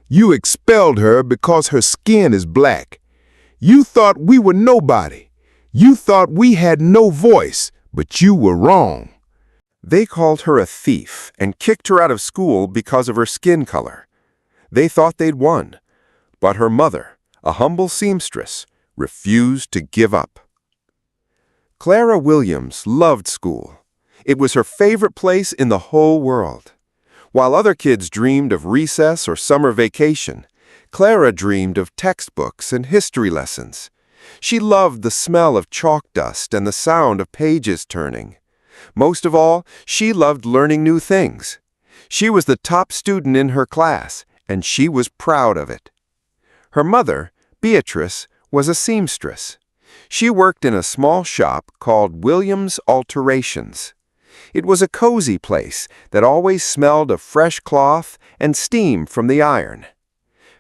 You expelled her because her skin is black. You thought we were nobody. You thought we had no voice, but you were wrong." They called her a thief and kicked her out of school because of her skin color. They thought they'd won, but her mother, a humble seamstress, refused to give up. Clara Williams loved school. It was her favorite place in the whole world. While other kids dreamed of recess or summer vacation, Clara dreamed of textbooks and history lessons. She loved the smell of chalk dust and the sound of pages turning. Most of all, she loved learning new things. She was the top student in her class, and she was proud of it. Her mother, Beatrice, was a seamstress. She worked in a small shop called Williams Alterations. It was a cozy place that always smelled of fresh cloth and steam from the iron.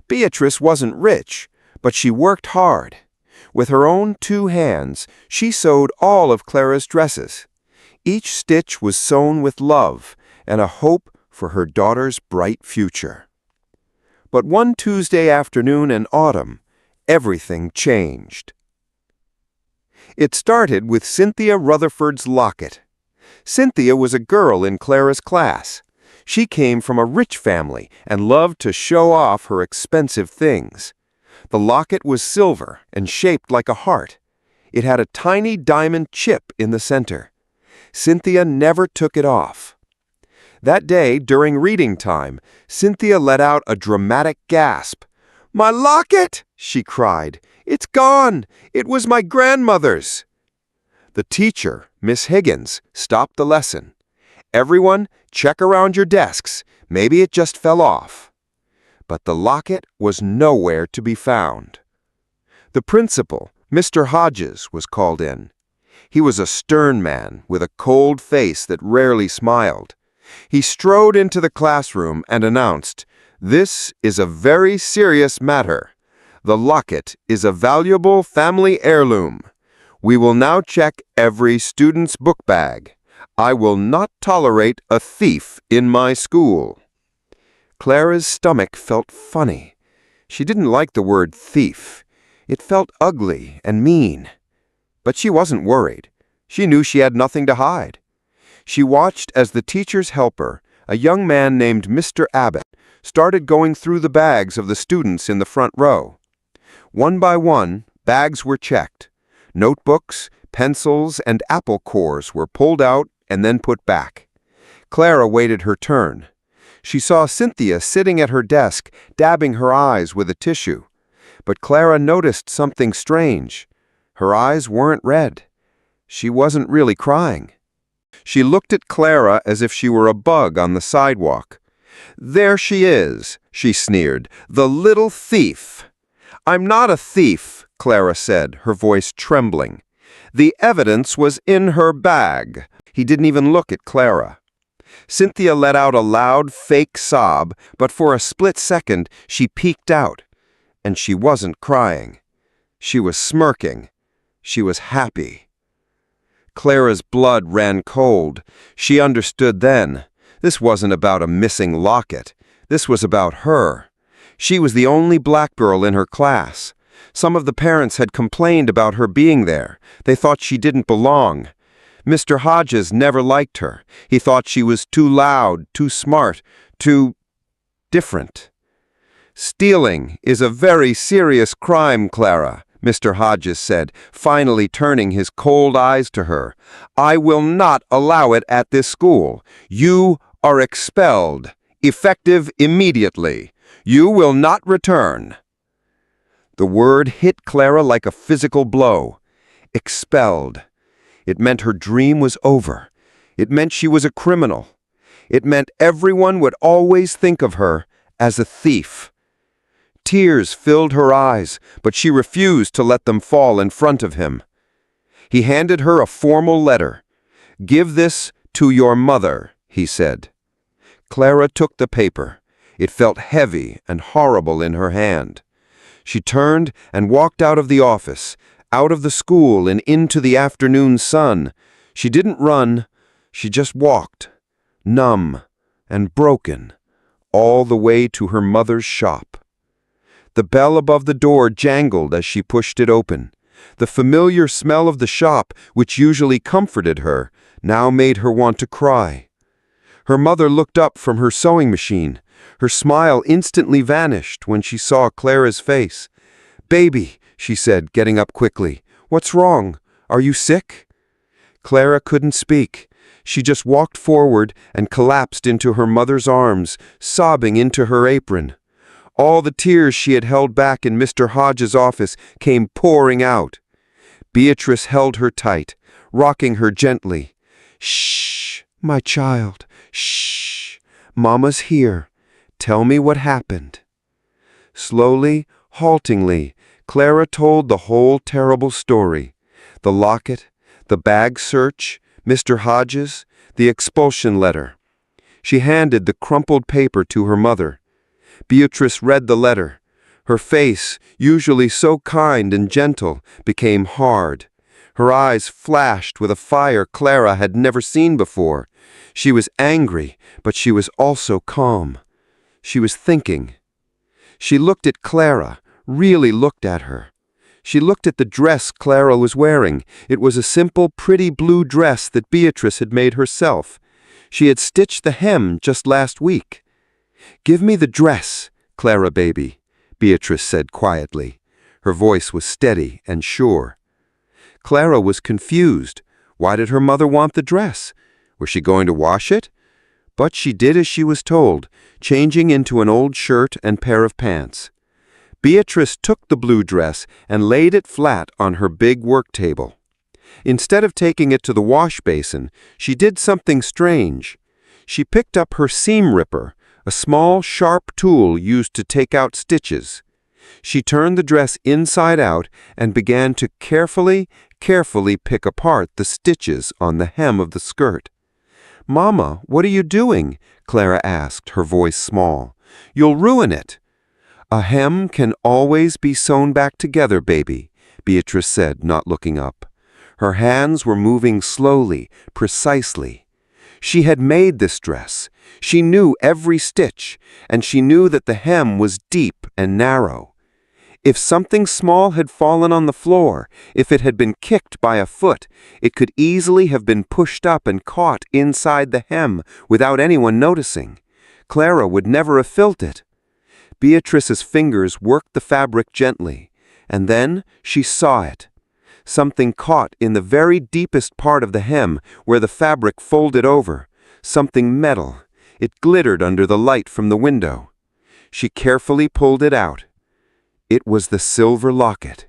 Beatrice wasn't rich, but she worked hard. With her own 2 hands, she sewed all of Clara's dresses. Each stitch was sewn with love and a hope for her daughter's bright future. But one Tuesday afternoon in autumn, everything changed. It started with Cynthia Rutherford's locket. Cynthia was a girl in Clara's class. She came from a rich family and loved to show off her expensive things. The locket was silver and shaped like a heart. It had a tiny diamond chip in the center. Cynthia never took it off. That day, during reading time, Cynthia let out a dramatic gasp. "My locket!" she cried. "It's gone! It was my grandmother's!" The teacher, Miss Higgins, stopped the lesson. "Everyone, check around your desks. Maybe it just fell off." But the locket was nowhere to be found. The principal, Mr. Hodges, was called in. He was a stern man with a cold face that rarely smiled. He strode into the classroom and announced, "This is a very serious matter. The locket is a valuable family heirloom. We will now check every student's book bag. I will not tolerate a thief in my school." Clara's stomach felt funny. She didn't like the word thief. It felt ugly and mean. But she wasn't worried. She knew she had nothing to hide. She watched as the teacher's helper, a young man named Mr. Abbott, started going through the bags of the students in the front row. One by one, bags were checked. Notebooks, pencils, and apple cores were pulled out and then put back. Clara waited her turn. She saw Cynthia sitting at her desk, dabbing her eyes with a tissue. But Clara noticed something strange. Her eyes weren't red. She wasn't really crying. She looked at Clara as if she were a bug on the sidewalk. "There she is," she sneered, "the little thief." "I'm not a thief," Clara said, her voice trembling. "The evidence was in her bag." He didn't even look at Clara. Cynthia let out a loud, fake sob, but for a split second she peeked out. And she wasn't crying. She was smirking. She was happy. Clara's blood ran cold. She understood then. This wasn't about a missing locket. This was about her. She was the only black girl in her class. Some of the parents had complained about her being there. They thought she didn't belong. Mr. Hodges never liked her. He thought she was too loud, too smart, too different. "Stealing is a very serious crime, Clara," Mr. Hodges said, finally turning his cold eyes to her. "I will not allow it at this school. You are expelled, effective immediately. You will not return." The word hit Clara like a physical blow. Expelled. It meant her dream was over. It meant she was a criminal. It meant everyone would always think of her as a thief. Tears filled her eyes, but she refused to let them fall in front of him. He handed her a formal letter. "Give this to your mother," he said. Clara took the paper. It felt heavy and horrible in her hand. She turned and walked out of the office, out of the school and into the afternoon sun. She didn't run, she just walked, numb and broken, all the way to her mother's shop. The bell above the door jangled as she pushed it open. The familiar smell of the shop, which usually comforted her, now made her want to cry. Her mother looked up from her sewing machine. Her smile instantly vanished when she saw Clara's face. "Baby," she said, getting up quickly. "What's wrong? Are you sick?" Clara couldn't speak. She just walked forward and collapsed into her mother's arms, sobbing into her apron. All the tears she had held back in Mr. Hodges' office came pouring out. Beatrice held her tight, rocking her gently. "Shh, my child, shh. Mama's here. Tell me what happened." Slowly, haltingly, Clara told the whole terrible story. The locket, the bag search, Mr. Hodges, the expulsion letter. She handed the crumpled paper to her mother. Beatrice read the letter. Her face, usually so kind and gentle, became hard. Her eyes flashed with a fire Clara had never seen before. She was angry, but she was also calm. She was thinking. She looked at Clara, really looked at her. She looked at the dress Clara was wearing. It was a simple, pretty blue dress that Beatrice had made herself. She had stitched the hem just last week. "Give me the dress, Clara baby," Beatrice said quietly. Her voice was steady and sure. Clara was confused. Why did her mother want the dress? Was she going to wash it? But she did as she was told, changing into an old shirt and pair of pants. Beatrice took the blue dress and laid it flat on her big work table. Instead of taking it to the wash basin, she did something strange. She picked up her seam ripper, a small, sharp tool used to take out stitches. She turned the dress inside out and began to carefully pick apart the stitches on the hem of the skirt. "Mama, what are you doing?" Clara asked, her voice small. "You'll ruin it." "A hem can always be sewn back together, baby," Beatrice said, not looking up. Her hands were moving slowly, precisely. She had made this dress. She knew every stitch, and she knew that the hem was deep and narrow. If something small had fallen on the floor, if it had been kicked by a foot, it could easily have been pushed up and caught inside the hem without anyone noticing. Clara would never have felt it. Beatrice's fingers worked the fabric gently, and then she saw it. Something caught in the very deepest part of the hem where the fabric folded over. Something metal. It glittered under the light from the window. She carefully pulled it out. It was the silver locket.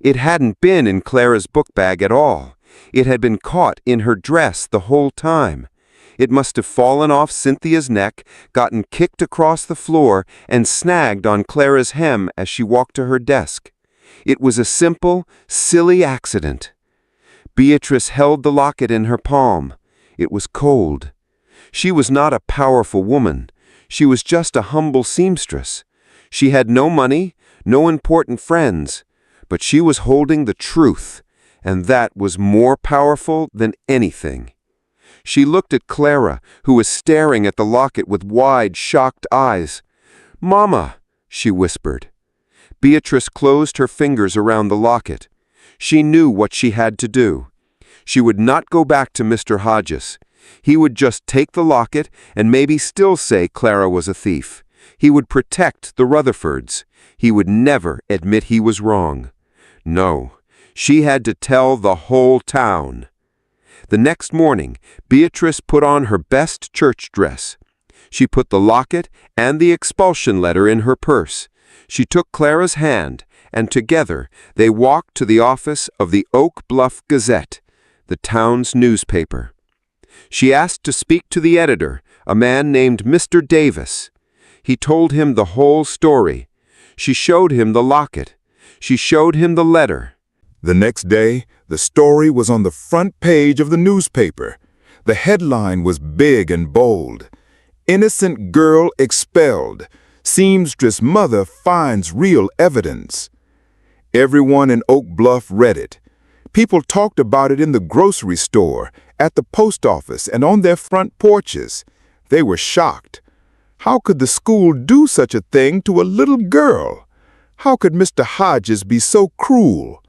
It hadn't been in Clara's book bag at all. It had been caught in her dress the whole time. It must have fallen off Cynthia's neck, gotten kicked across the floor, and snagged on Clara's hem as she walked to her desk. It was a simple, silly accident. Beatrice held the locket in her palm. It was cold. She was not a powerful woman. She was just a humble seamstress. She had no money, no important friends, but she was holding the truth, and that was more powerful than anything. She looked at Clara, who was staring at the locket with wide, shocked eyes. "Mama," she whispered. Beatrice closed her fingers around the locket. She knew what she had to do. She would not go back to Mr. Hodges. He would just take the locket and maybe still say Clara was a thief. He would protect the Rutherfords. He would never admit he was wrong. No, she had to tell the whole town. The next morning, Beatrice put on her best church dress. She put the locket and the expulsion letter in her purse. She took Clara's hand, and together they walked to the office of the Oak Bluff Gazette, the town's newspaper. She asked to speak to the editor, a man named Mr. Davis. He told him the whole story. She showed him the locket. She showed him the letter. The next day, the story was on the front page of the newspaper. The headline was big and bold. "Innocent girl expelled. Seamstress mother finds real evidence." Everyone in Oak Bluff read it. People talked about it in the grocery store, at the post office, and on their front porches. They were shocked. How could the school do such a thing to a little girl? How could Mr. Hodges be so cruel?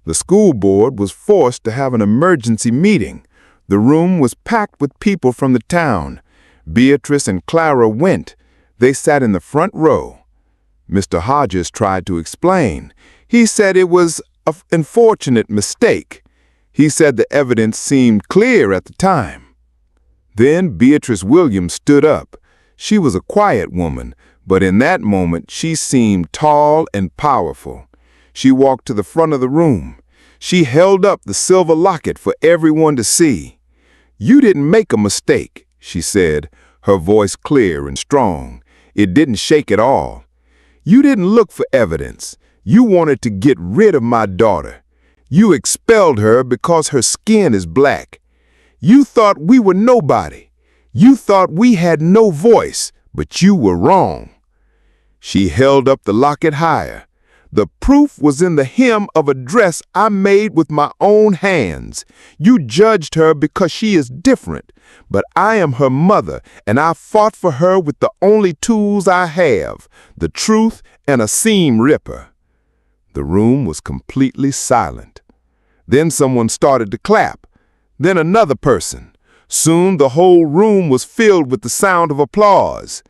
The school board was forced to have an emergency meeting. The room was packed with people from the town. Beatrice and Clara went. They sat in the front row. Mr. Hodges tried to explain. He said it was an unfortunate mistake. He said the evidence seemed clear at the time. Then Beatrice Williams stood up. She was a quiet woman, but in that moment she seemed tall and powerful. She walked to the front of the room. She held up the silver locket for everyone to see. "You didn't make a mistake," she said, her voice clear and strong. It didn't shake at all. "You didn't look for evidence. You wanted to get rid of my daughter. You expelled her because her skin is black. You thought we were nobody. You thought we had no voice, but you were wrong." She held up the locket higher. "The proof was in the hem of a dress I made with my own hands. You judged her because she is different, but I am her mother, and I fought for her with the only tools I have, the truth and a seam ripper." The room was completely silent. Then someone started to clap. Then another person. Soon the whole room was filled with the sound of applause.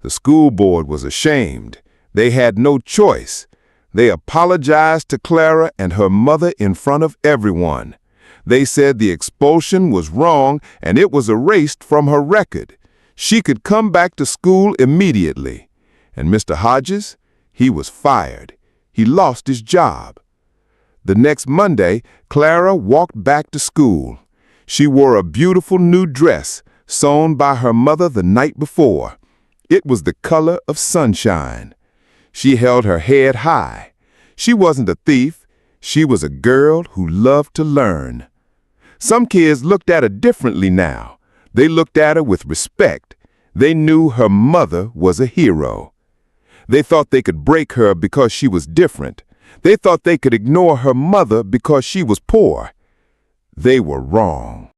The school board was ashamed. They had no choice. They apologized to Clara and her mother in front of everyone. They said the expulsion was wrong and it was erased from her record. She could come back to school immediately. And Mr. Hodges, he was fired. He lost his job. The next Monday, Clara walked back to school. She wore a beautiful new dress sewn by her mother the night before. It was the color of sunshine. She held her head high. She wasn't a thief. She was a girl who loved to learn. Some kids looked at her differently now. They looked at her with respect. They knew her mother was a hero. They thought they could break her because she was different. They thought they could ignore her mother because she was poor. They were wrong.